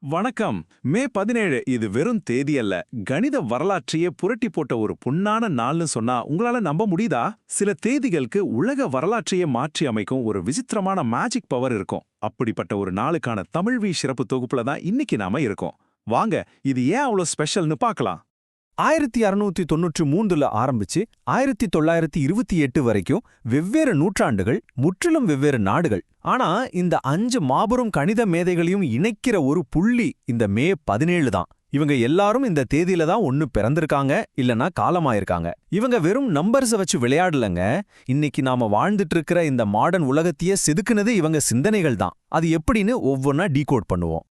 வணக்கம். மே 17 இது வெறும் தேதி அல்ல. கணித வரலாற்றையே புரட்டி போட்ட ஒரு பொன்னான நாள்னு சொன்னா உங்களால நம்ப முடியுதா? சில தேதிகளுக்கு உலக வரலாற்றையே மாற்றி அமைக்கும் ஒரு விசித்திரமான மேஜிக் பவர் இருக்கும். அப்படிப்பட்ட ஒரு நாளுக்கான தமிழ் சிறப்பு தொகுப்புல தான் இன்னைக்கு நாம இருக்கோம். வாங்க, இது ஏன் அவ்வளோ ஸ்பெஷல்னு பார்க்கலாம். 1693ல ஆரம்பிச்சு 1928 வரைக்கும் வெவ்வேறு நூற்றாண்டுகள், முற்றிலும் வெவ்வேறு நாடுகள். ஆனா இந்த 5 மாபெரும் கணித மேதைகளையும் இணைக்கிற ஒரு புள்ளி இந்த மே 17 தான். இவங்க எல்லாரும் இந்த தேதியில தான் ஒன்னு பிறந்திருக்காங்க, இல்லனா காலமாயிருக்காங்க. இவங்க வெறும் நம்பர்ஸ வச்சு விளையாடலங்க. இன்னைக்கு நாம வாழ்ந்துட்டு இருக்கிற இந்த மாடர்ன் உலகத்தையே செதுக்குனது இவங்க சிந்தனைகள் தான். அது எப்படின்னு ஒவ்வொன்னா டீகோட் பண்ணுவோம்.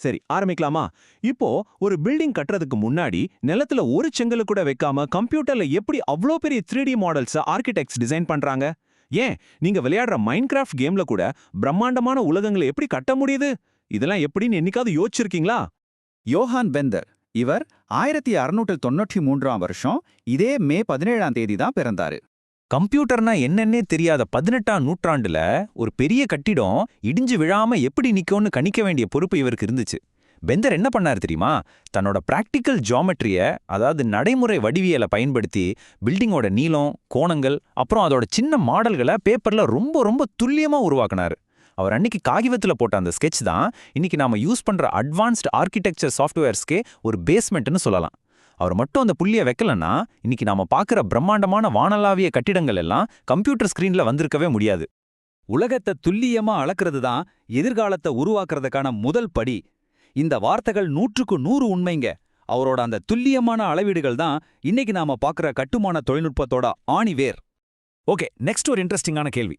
சரி, ஆரம்பிக்கலாமா? இப்போ ஒரு பில்டிங் கட்டுறதுக்கு முன்னாடி நிலத்துல ஒரு செங்கல் கூட வைக்காம கம்ப்யூட்டர்ல எப்படி அவ்ளோ பெரிய 3D மாடல்ஸ் ஆர்கிடெக்ட்ஸ் டிசைன் பண்றாங்க? ஏன் நீங்க விளையாடுற மைன்கிராஃப்ட் கேம்ல கூட பிரம்மாண்டமான உலகங்களை எப்படி கட்ட முடியுது? இதெல்லாம் எப்படின்னு என்னைக்காவது யோசிச்சிருக்கீங்களா? யோஹான் பெந்தர் இவர் 1693ஆம் வருஷம் இதே மே 17ஆம் தேதி தான் பிறந்தாரு. கம்ப்யூட்டர்னா என்னன்னே தெரியாத 18ஆம் நூற்றாண்டுல ஒரு பெரிய கட்டிடம் இடிஞ்சு விழாம எப்படி நிக்கும்னு கணிக்க வேண்டிய பொறுப்பு இவருக்கு இருந்துச்சு. பெந்தர் என்ன பண்ணாரு தெரியுமா? தன்னோட பிராக்டிக்கல் ஜியாமெட்ரிய, அதாவது நடைமுறை வடிவியலை பயன்படுத்தி பில்டிங்கோட நீளம், கோணங்கள், அப்புறம் அதோட சின்ன மாடல்களை பேப்பர்ல ரொம்ப ரொம்ப துல்லியமா உருவாக்குனாரு. அவர் அன்னைக்கு காகிதத்துல போட்ட அந்த ஸ்கெட்ச் தான் இன்னைக்கு நாம யூஸ் பண்ற அட்வான்ஸ்ட் ஆர்கிடெக்சர் சாஃப்ட்வேர்ஸ்க்கே ஒரு பேஸ்மெண்ட்னு சொல்லலாம். அவர் மட்டும் அந்த புள்ளிய வைக்கலன்னா இன்னைக்கு நாம பார்க்குற பிரம்மாண்டமான வானளாவிய கட்டிடங்கள் எல்லாம் கம்ப்யூட்டர் ஸ்கிரீன்ல வந்திருக்கவே முடியாது. உலகத்தை துல்லியமா அளக்கிறது தான் எதிர்காலத்தை உருவாக்குறதுக்கான முதல் படி. இந்த வார்த்தைகள் 100க்கு 100 உண்மைங்க. அவரோட அந்த துல்லியமான அளவீடுகள் தான் இன்னைக்கு நாம பார்க்குற கட்டுமான தொழில்நுட்பத்தோட ஆணிவேர். ஓகே, நெக்ஸ்ட் ஒரு இன்ட்ரெஸ்டிங்கான கேள்வி.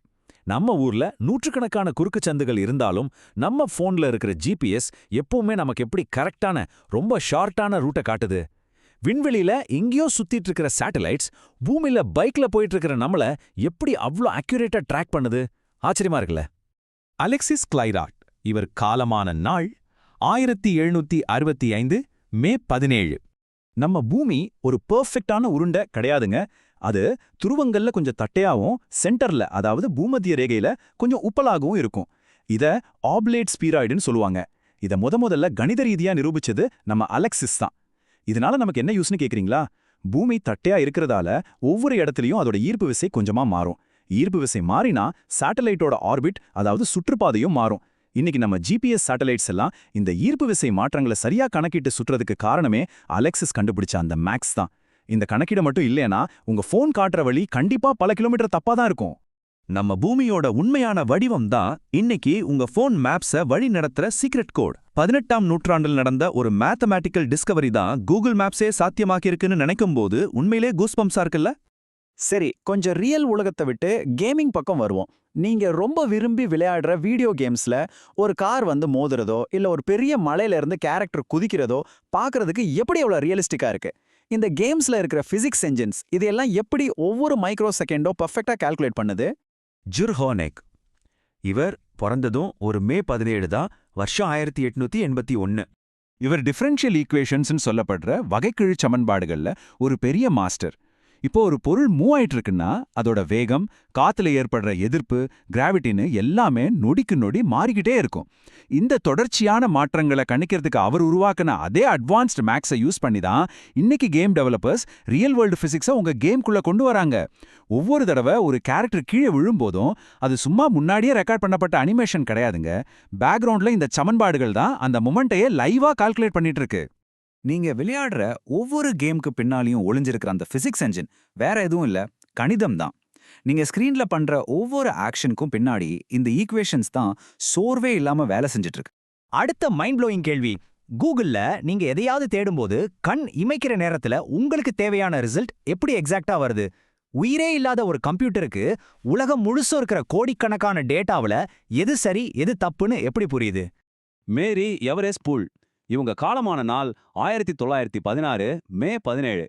நம்ம ஊர்ல நூற்றுக்கணக்கான குறுக்கு சந்துகள் இருந்தாலும் நம்ம போன்ல இருக்கிற ஜிபிஎஸ் எப்பவுமே நமக்கு எப்படி கரெக்டான, ரொம்ப ஷார்ட்டான ரூட்டை காட்டுது? விண்வெளியில எங்கேயோ சுத்திட்டு இருக்கிற சேட்டலைட்ஸ் பூமியில பைக்ல போயிட்டு இருக்கிற நம்மள எப்படி அவ்ளோ அக்யூரேட்டா ட்ராக் பண்ணுது? ஆச்சரியமா இருக்குல்ல? அலெக்சிஸ் கிளைராட் இவர் காலமான நாள் 1765 மே 17. நம்ம பூமி ஒரு பெர்ஃபெக்டான உருண்டை கிடையாதுங்க. அது துருவங்கள்ல கொஞ்சம் தட்டையாவும், சென்டர்ல அதாவது பூமத்திய ரேகையில கொஞ்சம் உப்பலாகவும் இருக்கும். இத ஆப்லேட் ஸ்பீராய்டுன்னு சொல்லுவாங்க. இத முதல்ல கணித ரீதியா நிரூபிச்சது நம்ம அலெக்சிஸ் தான். இதனால நமக்கு என்ன யூஸ்னு கேக்குறீங்களா? பூமி தட்டையா இருக்கிறதால ஒவ்வொரு இடத்துலயும் அதோட ஈர்ப்பு விசை கொஞ்சமா மாறும். ஈர்ப்பு விசை மாறினா சேட்டலைட்டோட ஆர்பிட், அதாவது சுற்றுப்பாதையும் மாறும். இன்னைக்கு நம்ம ஜிபிஎஸ் சேட்டலைட்ஸ் எல்லாம் இந்த ஈர்ப்பு விசை மாற்றங்களை சரியா கணக்கிட்டு சுற்றுறதுக்கு காரணமே அலெக்சிஸ் கண்டுபிடிச்ச அந்த மேக்ஸ் தான். இந்த கணக்கீடு மட்டும் இல்லைனா உங்க போன் காட்டுற வழி கண்டிப்பா பல கிலோமீட்டர் தப்பா தான் இருக்கும். நம்ம பூமியோட உண்மையான வடிவம் தான் இன்னைக்கு உங்க ஃபோன் மேப்ஸை வழி நடத்துற சீக்ரெட் கோட். 18ஆம் நூற்றாண்டில் நடந்த ஒரு மேத்தமேட்டிக்கல் டிஸ்கவரி தான் கூகுள் மேப்ஸே சாத்தியமாக்கியிருக்குன்னு நினைக்கும் போது உண்மையிலே கூஸ்பம்ஸா இருக்குல்ல? சரி, கொஞ்சம் ரியல் உலகத்தை விட்டு கேமிங் பக்கம் வருவோம். நீங்க ரொம்ப விரும்பி விளையாடுற வீடியோ கேம்ஸ்ல ஒரு கார் வந்து மோதுறதோ இல்ல ஒரு பெரிய மலையில இருந்து கேரக்டர் குதிக்கிறதோ பார்க்கறதுக்கு எப்படி அவ்வளவு ரியலிஸ்டிக்கா இருக்கு? இந்த கேம்ஸ்ல இருக்கிற பிசிக்ஸ் என்ஜின்ஸ் இதெல்லாம் எப்படி ஒவ்வொரு மைக்ரோ செகண்டோ பர்ஃபெக்டா கால்குலேட் பண்ணுது? ஜுர்ஹோனெக் இவர் பிறந்ததும் ஒரு மே 17 தான், வருஷம் 1881. இவர் டிஃபரன்ஷியல் ஈக்குவேஷன்ஸ்னு சொல்லப்படுற வகைக்கெழு சமன்பாடுகள்ல ஒரு பெரிய மாஸ்டர். இப்போ ஒரு பொருள் மூவ் ஆயிட்டு இருக்குன்னா அதோட வேகம், காத்துல ஏற்படுற எதிர்ப்பு, கிராவிட்டின்னு எல்லாமே நொடிக்கு நொடி மாறிக்கிட்டே இருக்கும். இந்த தொடர்ச்சியான மாற்றங்களை கணிக்கிறதுக்கு அவர் உருவாக்கின அதே அட்வான்ஸ்ட் மேக்ஸை யூஸ் பண்ணி தான் இன்னைக்கு கேம் டெவலப்பர்ஸ் ரியல் வேர்ல்டு பிசிக்ஸை உங்க கேம்குள்ள கொண்டு வராங்க. ஒவ்வொரு தடவை ஒரு கேரக்டர் கீழே விழும்போதும் அது சும்மா முன்னாடியே ரெக்கார்ட் பண்ணப்பட்ட அனிமேஷன் கிடையாதுங்க. பேக்ரவுண்ட்ல இந்த சமன்பாடுகள் தான் அந்த மொமெண்ட்டையே லைவா கால்குலேட் பண்ணிட்டு இருக்கு. நீங்க விளையாடுற ஒவ்வொரு கேமுக்கு பின்னாலையும் ஒளிஞ்சிருக்கிற அந்த பிசிக்ஸ் என்ஜின் வேற எதுவும் இல்ல, கணிதம் தான். நீங்க ஸ்கிரீன்ல பண்ற ஒவ்வொரு ஆக்ஷனுக்கும் பின்னாடி இந்த ஈக்குவேஷன்ஸ் தான் சோர்வே இல்லாம வேலை செஞ்சுட்டு இருக்கு. அடுத்த மைண்ட் ப்ளோயிங் கேள்வி. கூகுள்ல நீங்க எதையாவது தேடும்போது கண் இமைக்கிற நேரத்துல உங்களுக்கு தேவையான ரிசல்ட் எப்படி எக்ஸாக்ட்டா வருது? உயிரே இல்லாத ஒரு கம்ப்யூட்டருக்கு உலகம் முழுசும் இருக்கிற கோடிக்கணக்கான டேட்டாவுல எது சரி எது தப்புன்னு எப்படி புரியுது? மேரி எவரெஸ் பூல் இவங்க காலமான நாள் 1916 மே 17.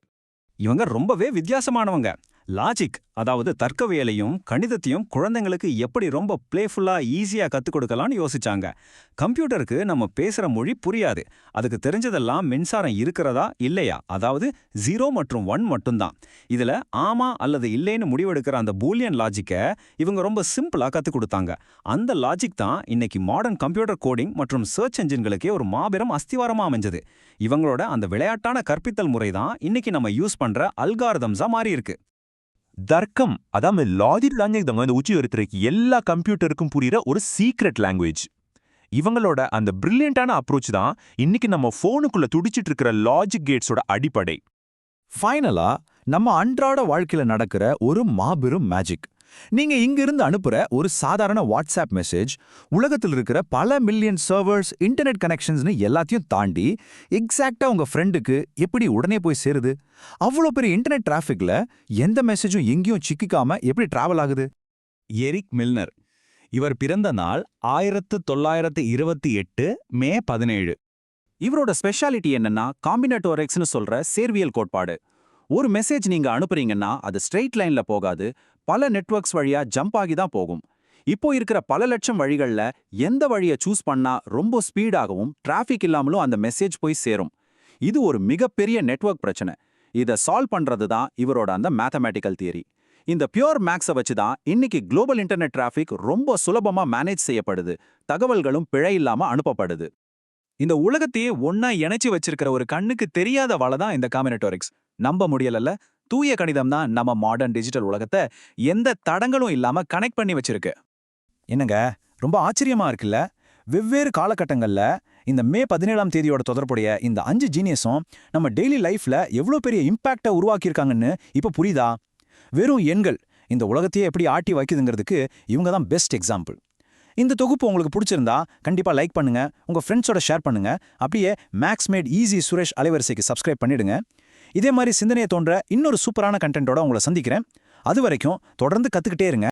இவங்க ரொம்பவே வித்தியாசமானவங்க. லாஜிக், அதாவது தர்க்கவியலையும் கணிதத்தையும் குழந்தைங்களுக்கு எப்படி ரொம்ப பிளேஃபுல்லா ஈஸியா கத்துக் கொடுக்கலாம்னு யோசிச்சாங்க. கம்ப்யூட்டருக்கு நம்ம பேசுற மொழி புரியாது, அதுக்கு தெரிஞ்சதெல்லாம் மின்சாரம் இருக்கிறதா இல்லையா, அதாவது 0 மற்றும் 1 மட்டும்தான். இதுல ஆமா அல்லது இல்லைன்னு முடிவெடுக்கிற அந்த பூலியன் லாஜிக்க இவங்க ரொம்ப சிம்பிளா கத்துக் கொடுத்தாங்க. அந்த லாஜிக் தான் இன்னைக்கு மாடர்ன் கம்ப்யூட்டர் கோடிங் மற்றும் சர்ச் என்ஜின்களுக்கே ஒரு மாபெரும் அஸ்திவாரமா அமைஞ்சது. இவங்களோட அந்த விளையாட்டான கற்பித்தல் முறை தான் இன்னைக்கு நம்ம யூஸ் பண்ற அல்காரிதம்ஸா மாறி இருக்கு. தர்க்கம், அதாவது லாஜிக் தான் இந்த உச்சிவரத்துறைக்கு எல்லா கம்ப்யூட்டருக்கும் புரியுற ஒரு சீக்ரெட் லாங்குவேஜ். இவங்களோட அந்த பிரில்லியண்டான அப்ரோச் தான் இன்னைக்கு நம்ம போனுக்குள்ள துடிச்சிட்டு இருக்கிற லாஜிக் கேட்ஸோட அடிப்படை. ஃபைனலா நம்ம அன்றாட வாழ்க்கையில நடக்கிற ஒரு மாபெரும் மேஜிக். நீங்க இங்கிருந்து அனுப்புற ஒரு சாதாரண வாட்ஸ்அப் மெசேஜ் உலகத்தில் இருக்கிற பல மில்லியன் சர்வர்ஸ், இன்டர்நெட் கனெக்ஷன்ஸ்னு எல்லாத்தையும் தாண்டி எக்ஸாக்டா உங்க ஃப்ரெண்டுக்கு எப்படி உடனே போய் சேருது? அவ்வளோ பெரிய இன்டர்நெட் டிராஃபிக்ல எந்த மெசேஜும் எங்கேயும் சிக்கிக்காம எப்படி டிராவல் ஆகுது? Eric Milner. இவர் பிறந்த நாள் 1928 மே 17. இவரோட ஸ்பெஷாலிட்டி என்னன்னா காம்பினேட்டோரிக்ஸ்னு சொல்ற சேர்வியல் கோட்பாடு. ஒரு மெசேஜ் நீங்க அனுப்புறீங்கன்னா அது ஸ்ட்ரெயிட் லைன்ல போகாது, பல நெட்வொர்க்ஸ் வழியா ஜம்ப் ஆகி தான் போகும். இப்போ இருக்கிற பல லட்சம் வழிகள்ல எந்த வழியை சூஸ் பண்ணா ரொம்ப ஸ்பீடாகவும் டிராஃபிக் இல்லாமலும் அந்த மெசேஜ் போய் சேரும். இது ஒரு மிகப்பெரிய நெட்வொர்க் பிரச்சனை. இதை சால்வ் பண்றது தான் இவரோட அந்த மேத்தமேட்டிக்கல் தியரி. இந்த பியூர் மேக்ஸை வச்சு தான் இன்னைக்கு குளோபல் இன்டர்நெட் டிராஃபிக் ரொம்ப சுலபமா மேனேஜ் செய்யப்படுது, தகவல்களும் பிழை இல்லாம அனுப்பப்படுது. இந்த உலகத்தையே ஒன்னா இணைச்சு வச்சிருக்கிற ஒரு கண்ணுக்கு தெரியாத வலை தான் இந்த காம்பினேட்டோரிக்ஸ். நம்ப முடியலல்ல? தூய கணிதம் தான் நம்ம மாடர்ன் டிஜிட்டல் உலகத்தை எந்த தடங்களும் இல்லாம கனெக்ட் பண்ணி வச்சிருக்கு. என்னங்க, ரொம்ப ஆச்சரியமா இருக்குல்ல? வெவ்வேறு காலகட்டங்கள்ல இந்த மே 17ஆம் தேதியோட தொடர்புடைய இந்த 5 ஜீனியஸும் நம்ம டெய்லி லைஃப்ல எவ்வளோ பெரிய இம்பாக்டை உருவாக்கியிருக்காங்கன்னு இப்ப புரியுதா? வெறும் எண்கள் இந்த உலகத்தையே எப்படி ஆட்டி வைக்குதுங்கிறதுக்கு இவங்க தான் பெஸ்ட் எக்ஸாம்பிள். இந்த தொகுப்பு உங்களுக்கு பிடிச்சிருந்தா கண்டிப்பா லைக் பண்ணுங்க, உங்க ஃப்ரெண்ட்ஸோட ஷேர் பண்ணுங்க. அப்படியே மேக்ஸ் மேட் ஈஸி சுரேஷ் அலைவரிசைக்கு சப்ஸ்கிரைப் பண்ணிடுங்க. இதே மாதிரி சிந்தனையை தோன்ற இன்னொரு சூப்பரான கண்டென்ட்டோட உங்களை சந்திக்கிறேன். அது வரைக்கும் தொடர்ந்து கத்துக்கிட்டே இருங்க.